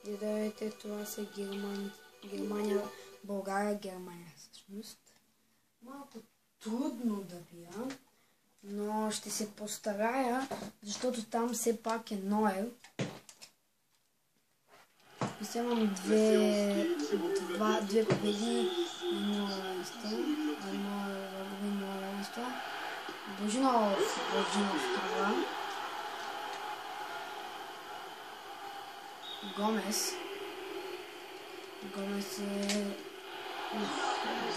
Здравейте, това са Германия, България, Германия всъщност. Малко трудно да бия, но ще се постарая, защото там все пак е Ноел. Вземам две победи, едно равенство. Божинов това. Гомес е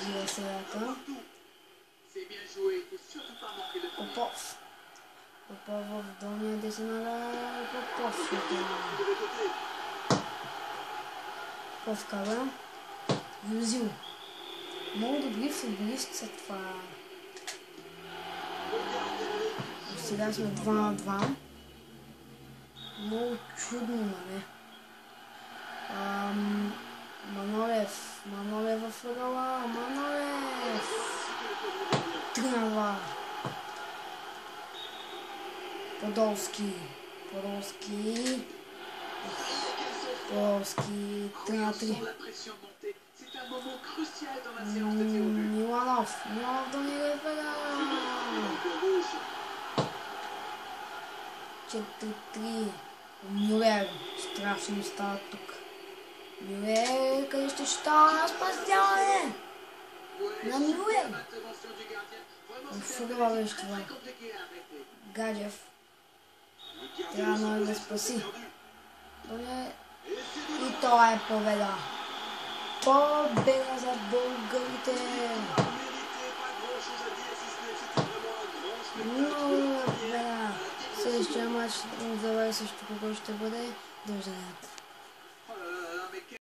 била селята. Попов в долния десенара. Попов кара. Юзил. Много добри футболисти са това. Сега сме 2 на 2. Много чудно, нали? Манолев в ъгъла, Манолев! 3 на 2. Подолски, 3 на 3. Миланов да ни рефера! 4-3. Мюлер, страшно става тук. Мюлер, къде ще става спасяване? На Мюлер! Футбола беше това. Гаджев. Трябва много да спаси. И това е победа. Победа за българите! Много победа! Следващия матч за също кого ще бъде. До